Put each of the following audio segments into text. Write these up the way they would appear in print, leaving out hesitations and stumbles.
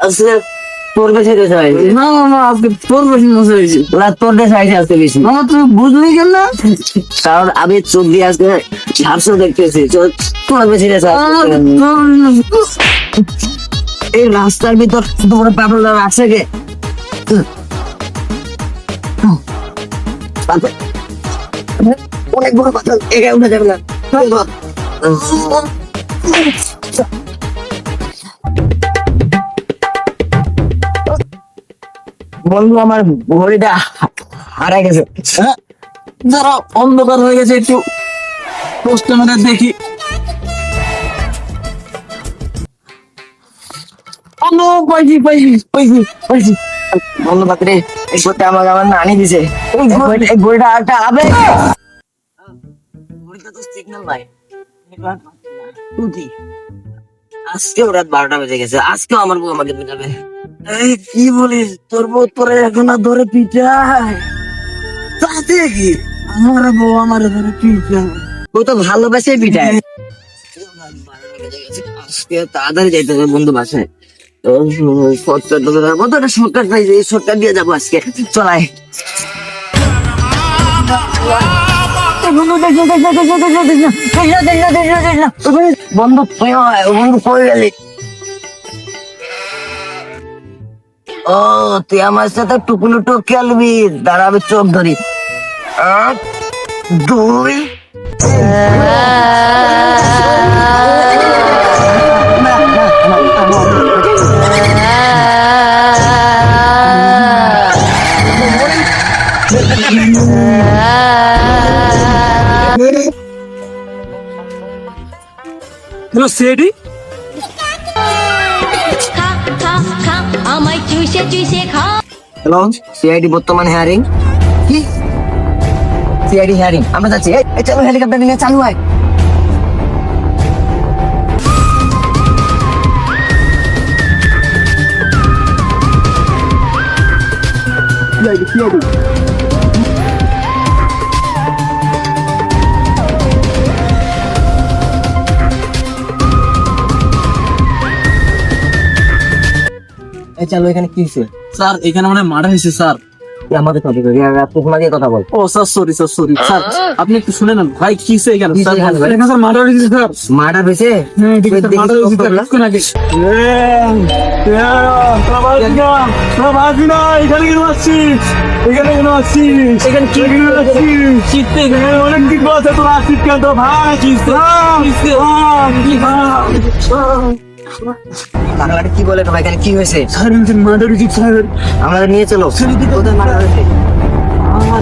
আসলে তোর কাছে চাইছি না মামা, আজকে তোর বেশি মজা হয়েছে। তোর কাছে চাইছি আজকে বেশি মামা, তুমি বুঝলি কেন না? কারণ আমি চোখ দিয়ে আজকে ঝাপসা দেখতেছি, তোমার বেশি এই রাস্তার ভিতর তোমার পাগল আছে কে? অনেক বড় পাথর, এগায় উঠে যাবে না। বন্ধু, আমার ঘড়িটা হারাই গেছে। যারা অন্ধকার হয়ে গেছে, একটু পোস্টের মধ্যে দেখি। পাইছি পাইছি পাইছি পাইছি বন্ধু পাত্রে, এই করতে আমাকে আমার নানি দিছে। এই ঘড়িটা একটা আবে, ঘড়িটা তো সিগন্যাল নাই। আজকেও রাত 12টা বেজে গেছে, আজকেও আমার বউ আমাকে পিটাবে। এই কি বলিস, তোর বউ তোরে এখন আর ধরে পিটায়? তাতে কি, আমার বউ আমার ধরে পিটায়? ও তো ভালোবাসে পিটায়। আজকে তাড়াতাড়ি যাইতে হবে বন্ধু বাসায়। শর্টকাট পাইছে, এই শর্টকাট দিয়ে যাবো আজকে। চলাই বন্ধু, বন্ধু কই গেলি? ও তুই আমার সাথে টুকুলু টুক খেলবি? দাঁড়াবে, চোখ ধরি। 2 হ্যালো সিআইডি, আমায় চুষে চুষে খা। হ্যালো সিআইডি, বর্তমান হেয়ারিং। কি সিআইডি হেয়ারিং? আমরা যাচ্ছি। এই চলো, হেলিকপ্টার নিয়ে চালু হয়। এই চলো, এখানে কি হয়েছে? স্যার এখানে মানে মার্ডার হয়েছে স্যার। আমাদের টপিক কথা বল। ও sir, sorry sir, sorry sir, আপনি একটু শুনে নেন ভাই, কি হয়েছে এখানে? কি স্যার হয়েছে ভাই? এখানে স্যার মার্ডার হয়েছে স্যার। মার্ডার হয়েছে? হ্যাঁ ঠিক আছে, মার্ডার হয়েছে স্যার, কিছুক্ষণ আগে। এখানে কেন আসছিস? এখানে কেন আসছিস? এখানে কি শীতে অনেক দিন বলছে তোরা আসছিস কেন? তো ভাই বাংলাটা কি বলে ভাই? এখানে কি হয়েছে? স্যার মার্ডার হয়েছে স্যার। আমাদের নিয়ে চলো। কোথায় মার্ডার হয়েছে?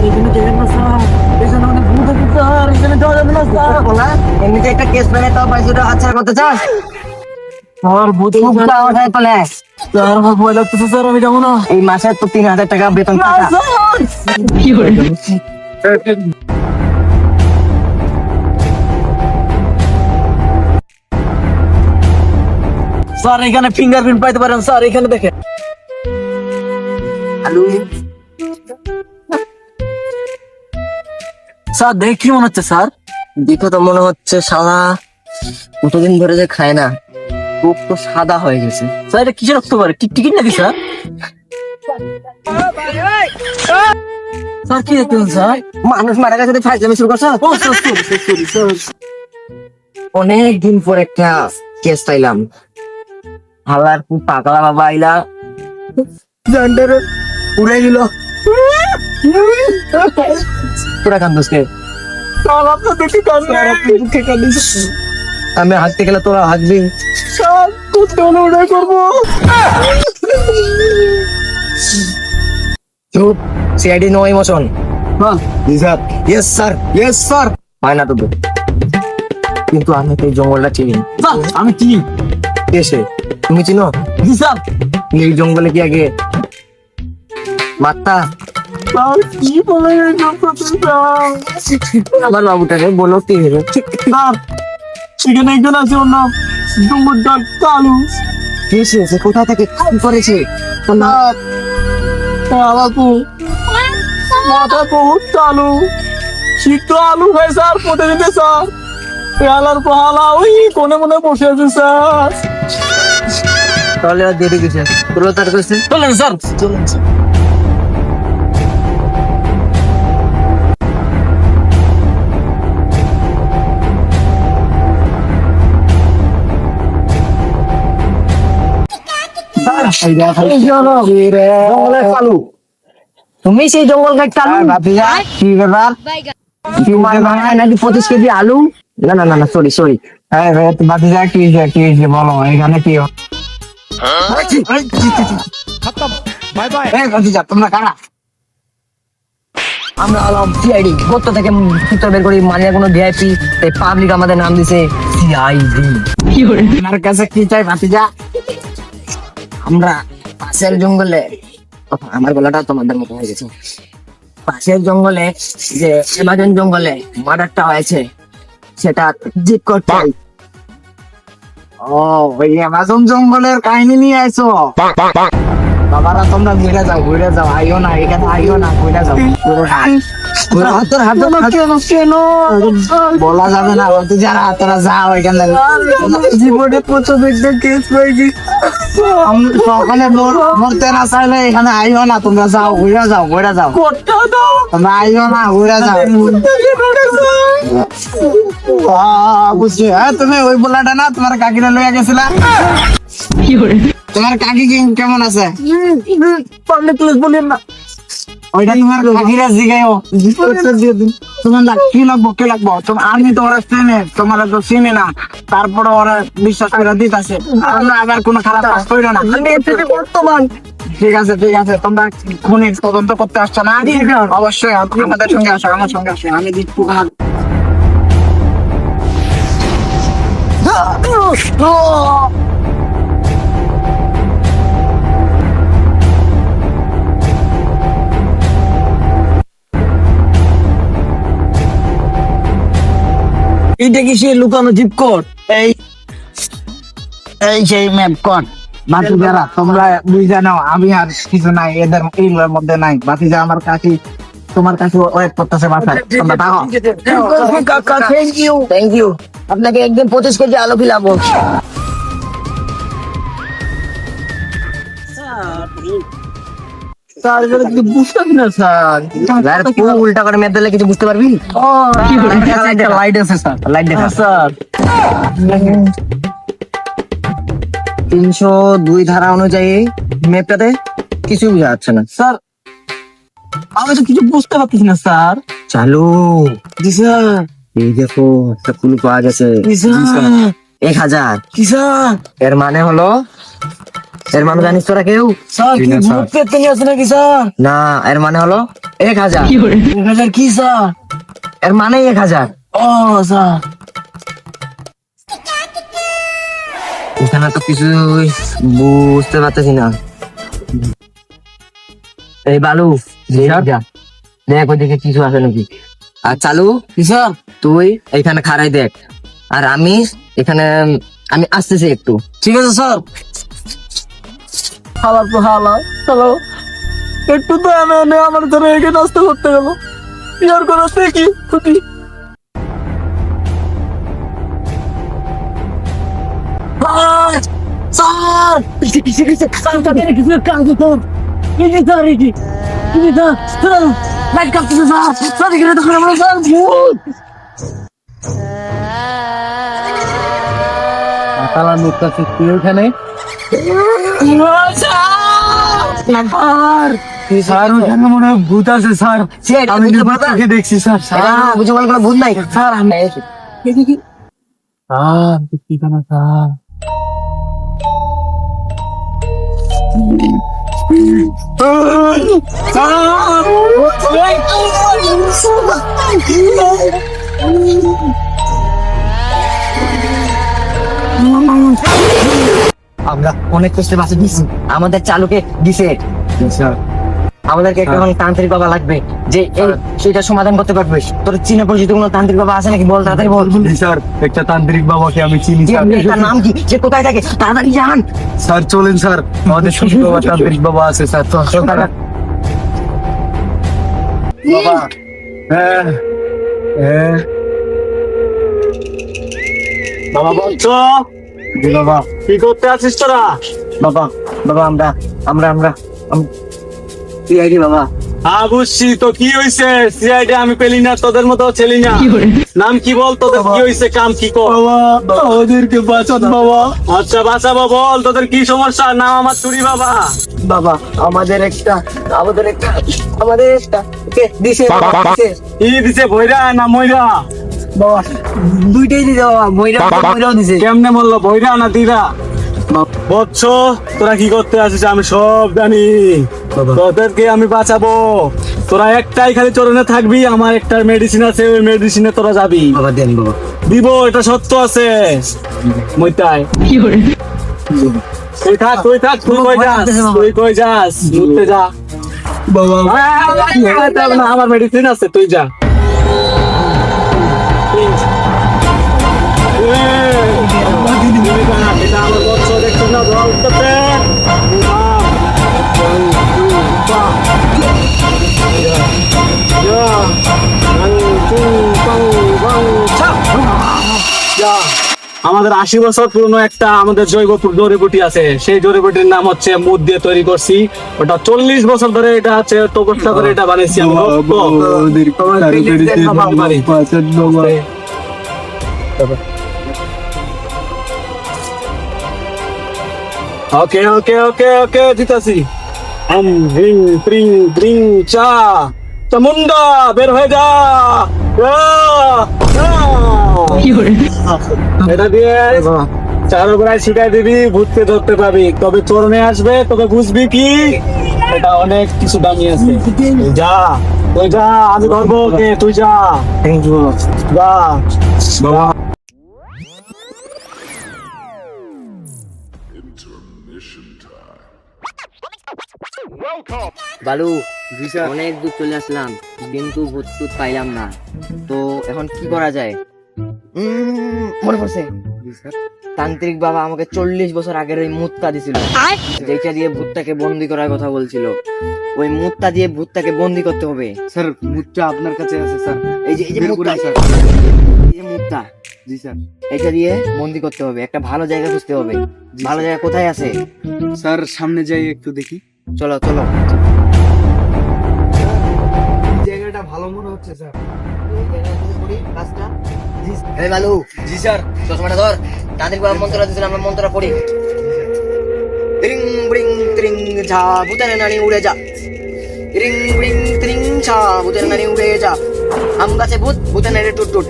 এখানে দেখেন না স্যার, এখানে অনেক ভূত আছে স্যার, এখানে যাওয়া যাবে না স্যার। বলা এমনিতে একটা কেস পেলে তাও 500 টাকা হাতছাড়া করতে চাস? স্যার ভূত চলে স্যার, আমার ভয় লাগতেছে স্যার, আমি যাবো না। এই মাসে তো 3000 টাকা বেতন না, পাতা। স্যার। কি করে? স্যার এখানে ফিঙ্গারপ্রিন্ট পাইতে পারেন স্যার, এখানে দেখেন। আলু স্যার দেখে কি মনে হচ্ছে স্যার? দেখো তো মনে হচ্ছে শালা কতদিন ধরে যে খায় না, খুব তো সাদা হয়ে গেছে। স্যার এটা কিসের রক্ত পারে? টিকিট নাকি স্যার? স্যার কি দেখতেন স্যার? মানুষ মারা গেছে, ফাইজলামি শুরু করছো? ও স্যার, সরি সরি স্যার। অনেক দিন পর একটা কেস পাইলাম। হালার খুব পাগলা বাবা আইলা জান্ডারে উড়ে গেল। তোরা কান্দোস কে? স্যার আপনার দেখে কান্না। আমি হাসতে গেলে তোরা হাসবি। স্যার করতে হলে ওটাই করবো। চুপ, সিআইডি নো ইমোশন। হ্যাঁ sir, yes sir, yes sir. হয় না তো, কিন্তু আমি তো এই জঙ্গলটা চিনি। স্যার আমি চিনি। এসে তুমি চিনো? জি স্যার। এই জঙ্গলে কি আগে মাত্তা? স্যার কি বলে স্যার? আমার বাবুটাকে বলো কি হলো? স্যার সেখানে একজন আছে, ওর নাম ডুমুরডাল কালু। কি হয়েছে? কোথা থেকে কি করেছে? স্যার আলাকু মাথা বহুত কালু, শীত আলু হয় স্যার প্রতিদিন স্যার। পেয়ালার পাহালা ওই কোনে মনে বসে আছে স্যার। তাহলে আর দেরি কিছু তোর তার কাছে চলেন স্যার চলেন তুমি সেই জঙ্গল গাছ চালু কি ব্যাপার তোমার বানায় নাকি 25 কেজি আলু না না না না সরি সরি ভাতিজা কি হয়েছে বলো এখানে কি ভাতিজা তোমরা কারা আমরা হলাম সিআইডি কোথা থেকে সূত্র বের করি মানে কোনো ভিআইপি পাবলিক আমাদের নাম দিছে সিআইডি আমার কাছে কি চাই ভাতিজা আমরা পাশের জঙ্গলে আমার গলাটা তোমাদের মতো হয়ে গেছে পাশের জঙ্গলে যে অ্যামাজন জঙ্গলে মার্ডারটা হয়েছে সেটা জিপ করতে ও ওই অ্যামাজন জঙ্গলের কাহিনী নিয়ে আইছো বাবারা তোমরা ঘুরে যাও আইও না এখানে আইও না ঘুরে যাও বলা যাবে না বলতে যারা তোরা যাও এখানে জীবনে প্রচুর কেস পেয়েছি সকালে মরতে না চাইলে এখানে আইও না তোমরা যাও ঘুরে যাও তোমরা আইও না ঘুরে যাও বুঝছি হ্যাঁ তুমি ওই বলাটা না তোমার কাকিরা লইয়া গেছিলা তোমার কাকি কেমন আছে বলেন না ওইটা তোমার কাকিরা জিগাইও তোমার কি লাগবো আমি তো ওরা চিনে তোমার তো চিনে না তারপরে ওরা বিশ্বাস করে দিতেছে আমরা আবার কোনো খারাপ কাজ করি না বর্তমান ঠিক আছে তোমরা খুনের তদন্ত করতে আসছো না অবশ্যই আমাদের সঙ্গে আসো আমার সঙ্গে আসো আমি দিচ্ছি এটা কি সেই লুকানো জিপ কোড এই সেই ম্যাপ কোড বাতিজারা তোমরা বুঝে নাও আমি আর কিছু নাই এদের এর মধ্যে নাই বাতিজা আমার কাছে তোমার কাছে ওয়েট করতেছে মাথা তোমরা থাকো থ্যাংক ইউ আপনাকে একদিন 25 কেজি আলু খিলাবো স্যার বুঝতে না স্যার উল্টা করে মেয়ে দিলে কিছু বুঝতে পারবি লাইট আছে স্যার লাইট দেখা স্যার 302 ধারা অনুযায়ী ম্যাপটাতে কিছু বোঝা যাচ্ছে না স্যার আমি তো কিছু বুঝতে পারতেছি না স্যার চালু জি স্যার এই দেখো একটা ক্লু পাওয়া গেছে 1000 কি স্যার এর মানে হলো এর মানে জানিস তোরা কেউ স্যার কি ভূত পেতে নিয়ে আসে নাকি স্যার না এর মানে হলো 1000 1000 কি স্যার এর মানে 1000 ও স্যার এখানে তো কিছু বুঝতে পারতেছি না এই বালু দেখ ওইদিকে কিছু আছে নাকি আর চালু কি স্যার তুই এখানে খাড়াই দেখ আর আমি এখানে আমি আসতেছি একটু ঠিক আছে স্যার হ্যালো একটু তো আমি আমার ধরে এখানে নাস্তা করতে গেল ইয়ার করাতে কি ক্ষতি স্যার কিছু কাজ তো লাইট কাটতেছে স্যার এখানে তো আমরা স্যার ভূত তালা নুকতাছে তুই ওখানে স্যার ওখানে মনে হয় ভূত আছে স্যার আমি চোখে দেখছি স্যার বুঝে বল কোনো ভূত নাই স্যার আমি কি জানা স্যার আমরা অনেক কষ্টে বাঁচে দিচ্ছি আমাদের চালুকে দিছে আমাদেরকে একটা তান্ত্রিক বাবা লাগবে যে সেটা সমাধান করতে পারবে তোর চীনে পরিচিত কোনো তান্ত্রিক বাবা আছে নাকি বল তাড়াতাড়ি বল স্যার একটা তান্ত্রিক বাবাকে আমি চিনি তার নাম কি সে কোথায় থাকে তাড়াতাড়ি জান স্যার চলেন স্যার আমাদের সুখী বাবা তান্ত্রিক বাবা আছে স্যার বাবা বাবা বলছো বাবা কি করতে আছিস তোরা বাবা বাবা আমরা আমরা আমরা সিআইডি বাবা। হ্যাঁ বুঝছি, তো কি হয়েছে? সিআইডি আমি পেলি না, তোদের মতো ছেলি না। নাম কি বল, তোদের কি হয়েছে, কাম কি কর? বাবা ওদেরকে বাঁচান বাবা। আচ্ছা বাঁচাবো, বল তোদের কি সমস্যা? নাম আমার চুরি বাবা। বাবা আমাদের একটা কে দিছে বাবা, দিছে। কি দিছে, ভৈরা না ময়রা? বাবা দুইটাই দিছে বাবা, ময়রাও দিছে। কেমনে বললো, ভৈরা না দিরা? বৎস, তোরা কি করতে আসিস আমি সব জানি। বাবা। তোদেরকে আমি বাঁচাবো। তোরা একটাই খালি চরণে থাকবি, আমার একটা মেডিসিন আছে, ওই মেডিসিনে তোরা যাবি। বাবা দেন বাবা। দিব, এটা সত্য আছে। মইতাই তুই থাক, তুই থাক, তুই কই যাস? তুই কই যাস? ঘুরতে যা বাবা না, আমার মেডিসিন আছে, তুই যা। এটা আমার বৎস, দেখছো না ধোয়া উঠতেছে? আমাদের 80 বছর পুরনো একটা আমাদের জৈব জড়িবুটি আছে, সেই জড়িবুটির নাম হচ্ছে মুদ দিয়ে তৈরি করছি। ওটা 40 বছর ধরে এটা আছে, তপস্যা করে এটা বানিয়েছি আমি। ওকে ওকে ওকে ওকে দিতাছি। রিং রিং রিং চা চামুন্ডা বের হয়ে যা। এটা দিয়ে চারোপায় ছিটাই দিবি, ভূতকে ধরতে পাবি। তবে চরণে আসবে, তবে বুঝবি কি এটা অনেক কিছু দামি আছে। তুই যা, তুই যা, আমি ধরবো ওকে, তুই যা। থ্যাংক ইউ যা বাবা। বালু, অনেক দূর চলে আসলাম কিন্তু ভূত টুত পাইলাম না, তো এখন কি করা যায়? মনে পড়ছে, তান্ত্রিক বাবা আমাকে 40 বছর আগের ওই মুত্তা দিছিল, যেটা দিয়ে ভূতটাকে বন্দি করার কথা বলছিল। ওই মুত্তা দিয়ে ভূতটাকে বন্দি করতে হবে। স্যার মুদ্রা আপনার কাছে আছে স্যার। এই যে মুত্তা, এই যে মুত্তা, জি স্যার। এটা দিয়ে বন্দি করতে হবে। একটা ভালো জায়গা খুঁজতে হবে। ভালো জায়গা কোথায় আছে? স্যার সামনে যাই একটু দেখি। চলো চলো। জায়গাটা ভালো মনে হচ্ছে স্যার। এই বালু, জি স্যার। চশমাটা ধর। তান্ত্রিক বাবা মন্ত্র দিয়েছিল, আমরা মন্ত্রটা পড়ি। রিং ব্রিং ত্রিং ঝা ভূতের নানি উড়ে যা। রিং ব্রিং ত্রিং ঝা ভূতের নানি উড়ে যা। আম গাছে ভূত, ভূতের নানি টুট টুট।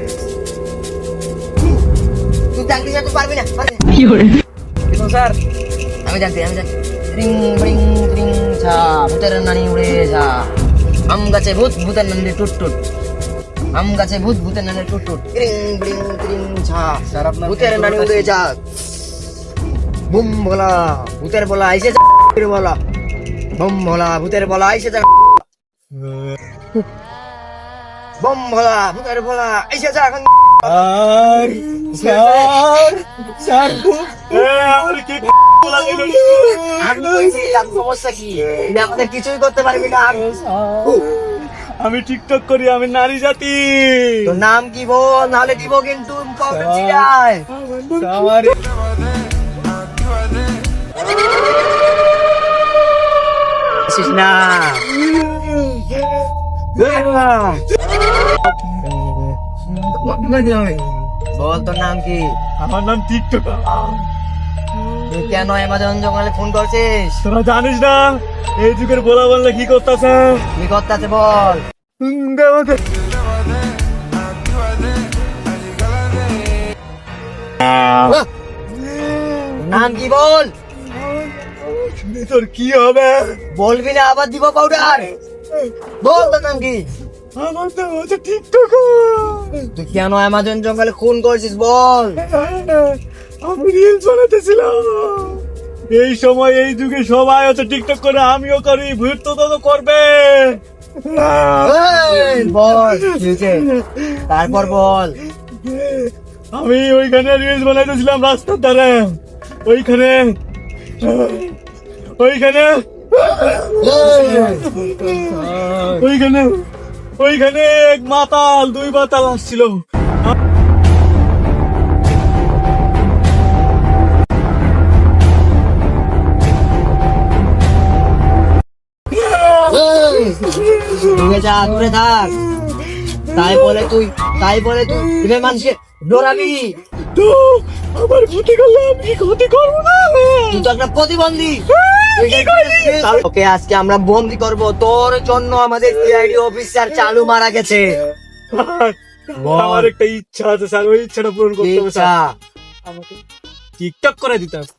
তুই জানতে যা, তুই পারবি না, পারবি না। কিন্তু স্যার আমি জানতে। রিং ব্রিং ত্রিং ঝা ভূতের নানি উড়ে যা। আম গাছে ভূত, ভূতের নানি টুট টুট। আম গাছে ভূত, ভূতের নানি টুট টুট। রিং ব্রিং ত্রিং ঝা স্যার আপনার ভূতের নানি উড়ে যা। বুম ভোলা ভূতের বলা আইসে যা। বলা বম ভোলা ভূতের বলা আইসে যা। বম ভোলা ভূতের বলা আইসে যা। এখন স্যার স্যার আমার কি লাগলো? আমি বলছিলাম, সমস্যা কি? তুমি আমাদের কিছুই করতে পারবি না। আমি টিকটক করি, আমি নারী জাতি। তোর নাম কি বল, নাহলে দিব কিন্তু প্রবলেম চিরায়। আমার আসিস না। বল তোর নাম কি? আমার নাম টিকটক। তুই কেন অ্যামাজন জঙ্গলে ফোন করছিস? তোরা জানিস না এই যুগের বলা বললে কি করতেছে? কি করতে আছে বল। নাম কি বল? তোর কি হবে? বলবি না আবার দিব পাউডার। বল তোর নাম কি? আমার তো হচ্ছে টিকটক। তুই কেন অ্যামাজন জঙ্গলে খুন করছিস বল। আমি রিলস বানাতেছিলাম। এই সময় এই যুগে সবাই হচ্ছে টিকটক করে, আমিও করি। ভূত তো করবে। এই, বল কি হয়েছে? তারপর বল। আমি ওইখানে রিলস বানাইতেছিলাম রাস্তার ধারে। ওইখানে ওইখানে ওইখানে ওইখানে এক মাতাল, দুই মাতাল আসছিল। ঢুকে যা, দূরে থাক। তাই বলে তুই তুই মানুষকে ডরাবি? তো আমার ক্ষতি করলে আমি কি ক্ষতি করবো না? তুই তো একটা প্রতিবন্ধী। ওকে আজকে আমরা বন্দি করব, তোর জন্য আমাদের সিআইডি অফিসার চালু মারা গেছে। আমার একটা ইচ্ছা আছে স্যার, ওই ইচ্ছাটা পূরণ করতে হবে ইচ্ছা? স্যার। আমাকে টিকটক করে দিতে হবে।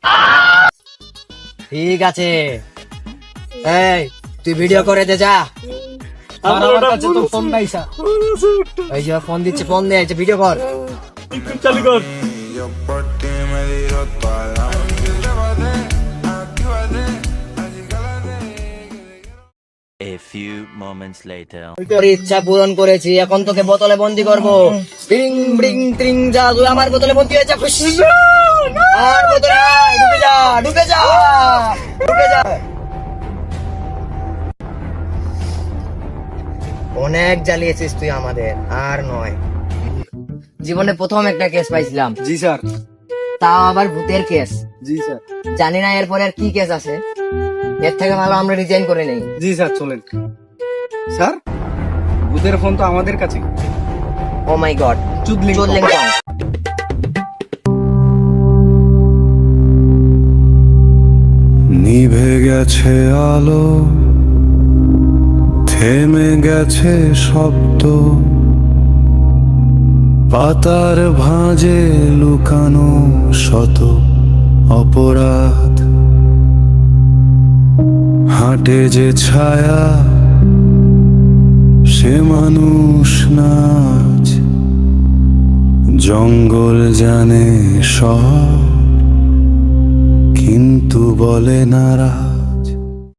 ঠিক আছে, এই তুই ভিডিও করে দে যা। আমার কাছে তো ফোন নাই স্যার। এই যে ফোন দিচ্ছে, ফোন দে, ভিডিও কর। টিকটক চালু কর। Yo por ti me tiro toda la noche. Llévate, actívate, así cálate. A few moments later. তোর ইচ্ছা পূরণ করেছি, এখন তোকে বোতলে বন্দি করবো। ব্রিং ব্রিং ত্রিং, যা তুই আমার বোতলে বন্দি হয়েছে। খুশি? আর বোতলে আয়, ঢুকে যা, ঢুকে যা, ঢুকে যা। অনেক জ্বালিয়েছিস তুই আমাদের, আর নয়। জীবনে প্রথম একটা কেস পাইছিলাম, জি স্যার। তাও আবার ভূতের কেস। জি স্যার। জানি না এরপরে আর কি কেস আছে। এর থেকে ভালো আমরা রিজাইন করে নেই। জি স্যার, চলেন। স্যার, ভূতের ফোন তো আমাদের কাছে। ও মাই গড, চুদলিং চললেন কেন? নিভে গেছে আলো, থেমে গেছে শব্দ, পাতার ভাঁজে লুকানো শত অপরাধ, হাঁটে যে ছায়া সে মানুষ নাচ, জঙ্গল জানে সব কিন্তু বলে না রাত।